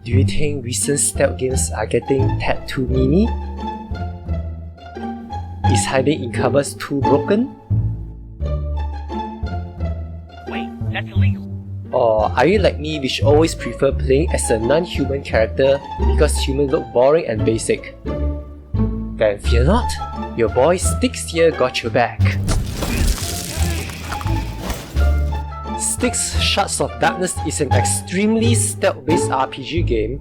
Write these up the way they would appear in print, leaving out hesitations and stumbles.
Do you think recent stealth games are getting tad too mini? Is hiding in cupboards too broken? Wait, that's illegal. Or are you like me, which always prefer playing as a non-human character because humans look boring and basic? Then fear not, your boy Styx here got your back. Styx Shards of Darkness is an extremely stealth-based RPG game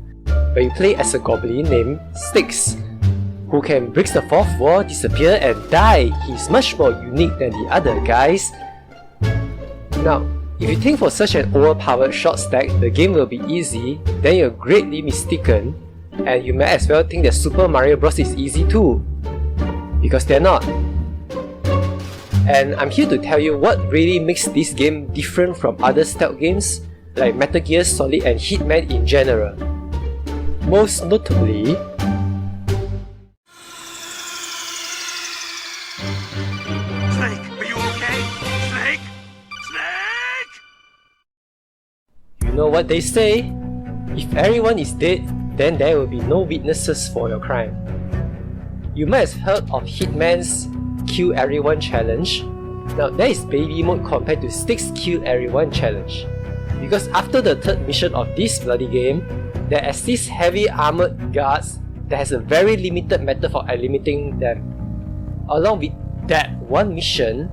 where you play as a goblin named Styx, who can break the fourth wall, disappear and die. He's much more unique than the other guys. Now, if you think for such an overpowered short stack the game will be easy, then you're greatly mistaken, and you may as well think that Super Mario Bros is easy too, because they're not. And I'm here to tell you what really makes this game different from other stealth games like Metal Gear Solid and Hitman in general. Most notably, Snake, are you okay? Snake? Snake! you know what they say? If everyone is dead, then there will be no witnesses for your crime. You might have heard of Hitman's Kill Everyone challenge. Now that is baby mode compared to Styx Kill Everyone challenge. Because after the third mission of this bloody game, there exists heavy armored guards that has a very limited method for eliminating them. Along with that one mission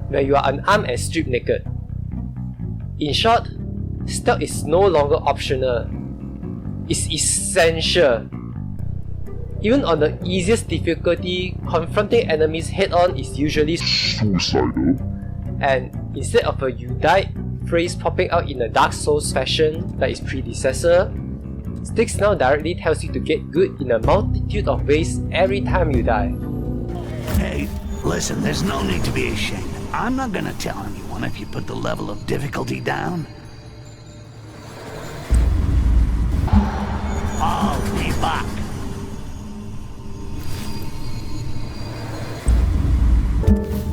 where you are unarmed and stripped naked. In short, stealth is no longer optional. It's essential. Even on the easiest difficulty, confronting enemies head-on is usually suicidal. And instead of a "you died" phrase popping out in a Dark Souls fashion like its predecessor, Styx now directly tells you to get good in a multitude of ways every time you die. Hey, listen, there's no need to be ashamed. I'm not gonna tell anyone if you put the level of difficulty down. I'll be back.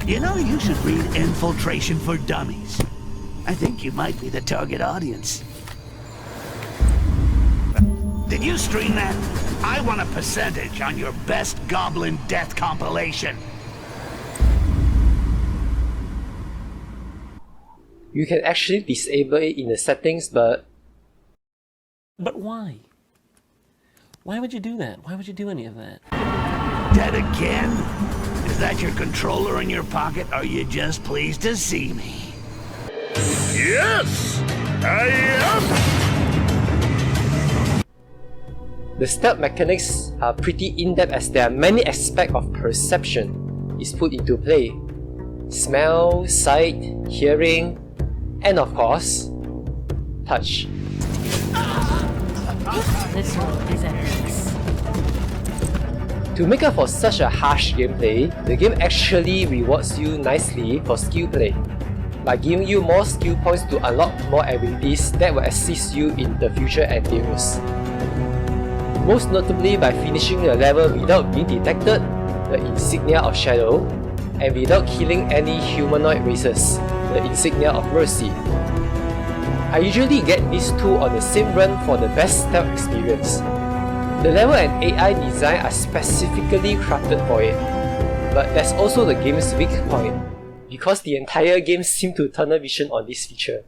You know, you should read Infiltration for Dummies. I think you might be the target audience. Did you stream that? I want a percentage on your best Goblin death compilation. You can actually disable it in the settings, but why? Why would you do that? Why would you do any of that? Dead again? Is that your controller in your pocket? Are you just pleased to see me? Yes, I am! the stealth mechanics are pretty in-depth as there are many aspects of perception is put into play. Smell, sight, hearing, and of course, touch. This one is at peace. To make up for such a harsh gameplay, the game actually rewards you nicely for skill play, by giving you more skill points to unlock more abilities that will assist you in the future endeavors. Most notably by finishing the level without being detected, the Insignia of Shadow, and without killing any humanoid races, the Insignia of Mercy. I usually get these two on the same run for the best stealth experience. The level and AI design are specifically crafted for it, but that's also the game's weak point, because the entire game seems to tunnel vision on this feature.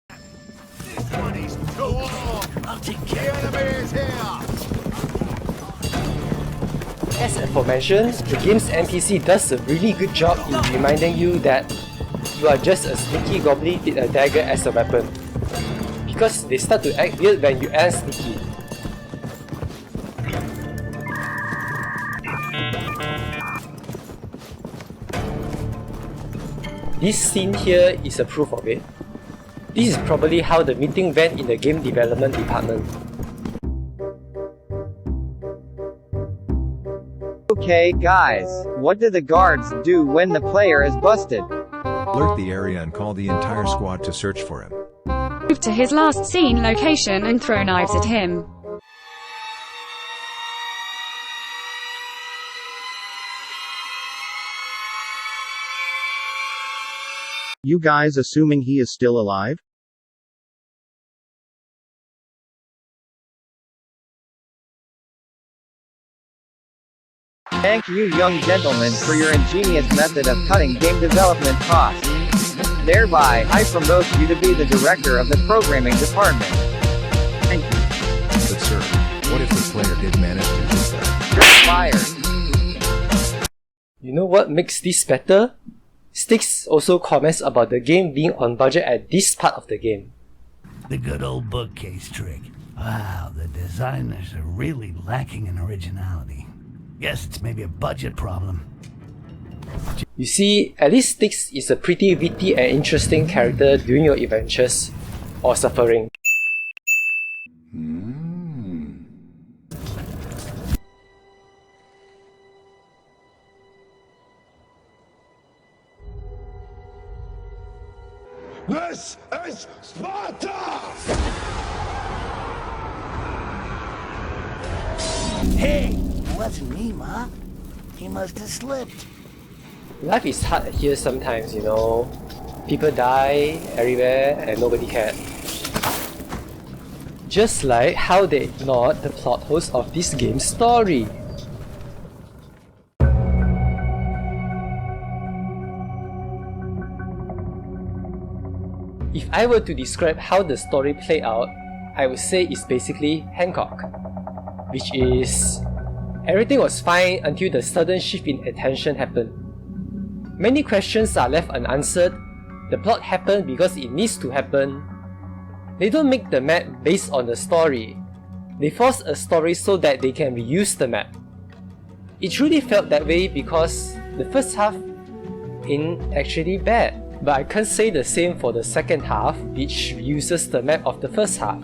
This one is too long. I'll take care of it. As aforementioned, the game's NPC does a really good job in reminding you that you are just a sneaky goblin with a dagger as a weapon, because they start to act weird when you aren't sneaky. This scene here is a proof of it. This is probably how the meeting went in the game development department. Okay guys, what do the guards do when the player is busted? Alert the area and call the entire squad to search for him. Move to his last seen location and throw knives at him. You guys assuming he is still alive? Thank you young gentlemen for your ingenious method of cutting game development costs. Thereby, I promote you to be the director of the programming department. Thank you. But sir, what if the player did manage to do so? You're fired. You know what makes this better? Styx also comments about the game being on budget at this part of the game. The good old bookcase trick. Wow, the designers are really lacking in originality. Guess it's maybe a budget problem. You see, at least Styx is a pretty witty and interesting character during your adventures or suffering. This is Sparta! Hey, it wasn't me, Ma. He must have slipped. Life is hard here sometimes, you know. People die everywhere and nobody cared. Just like how they ignored the plot holes of this game's story. If I were to describe how the story played out, I would say it's basically Hancock. Which is, everything was fine until the sudden shift in attention happened. Many questions are left unanswered, the plot happened because it needs to happen. They don't make the map based on the story. They force a story so that they can reuse the map. It truly felt that way because the first half ain't actually bad. But I can't say the same for the second half, which reuses the map of the first half.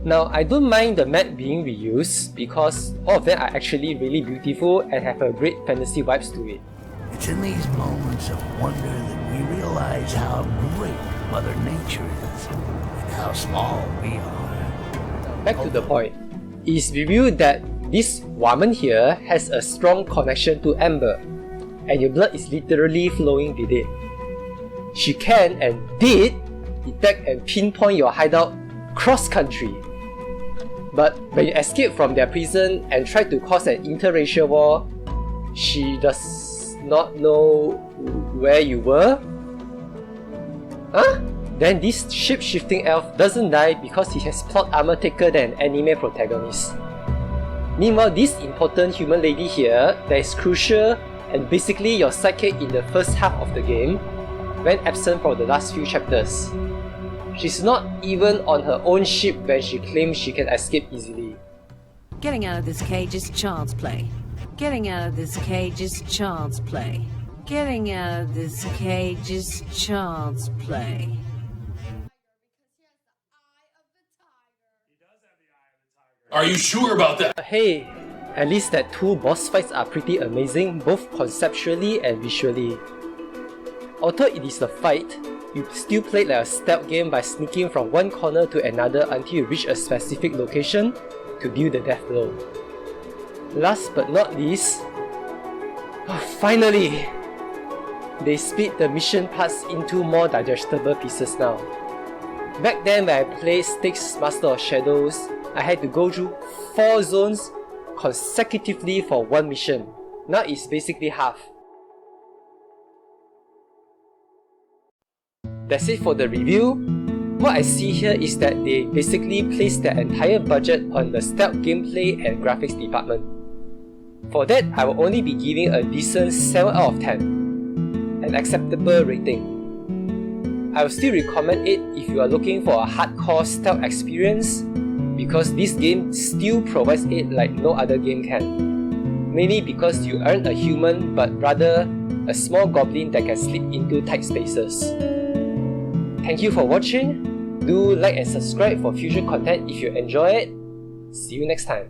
Now, I don't mind the map being reused because all of them are actually really beautiful and have a great fantasy vibes to it. It's in these moments of wonder that we realize how great Mother Nature is and how small we are. Back to the point. It is revealed that this woman here has a strong connection to Amber, and your blood is literally flowing with it. She can and did detect and pinpoint your hideout cross-country. But when you escape from their prison and try to cause an interracial war, she does not know where you were? Huh? Then this shape-shifting elf doesn't die because he has plot armor thicker than an anime protagonist. Meanwhile, this important human lady here that is crucial and basically your sidekick in the first half of the game went absent for the last few chapters. She's not even on her own ship when she claims she can escape easily. Getting out of this cage is child's play. Getting out of this cage is child's play. Getting out of this cage is child's play. Are you sure about that? Hey, at least that two boss fights are pretty amazing both conceptually and visually. Although it is a fight, you still play like a stealth game by sneaking from one corner to another until you reach a specific location to deal the death blow. Last but not least, finally! They split the mission parts into more digestible pieces now. Back then when I played Styx Master of Shadows, I had to go through 4 zones consecutively for one mission. Now it's basically half. That's it for the review. What I see here is that they basically placed their entire budget on the stealth gameplay and graphics department. For that, I will only be giving a decent 7 out of 10, an acceptable rating. I will still recommend it if you are looking for a hardcore stealth experience because this game still provides it like no other game can. Mainly because you aren't a human but rather a small goblin that can slip into tight spaces. Thank you for watching. Do like and subscribe for future content if you enjoy it. See you next time.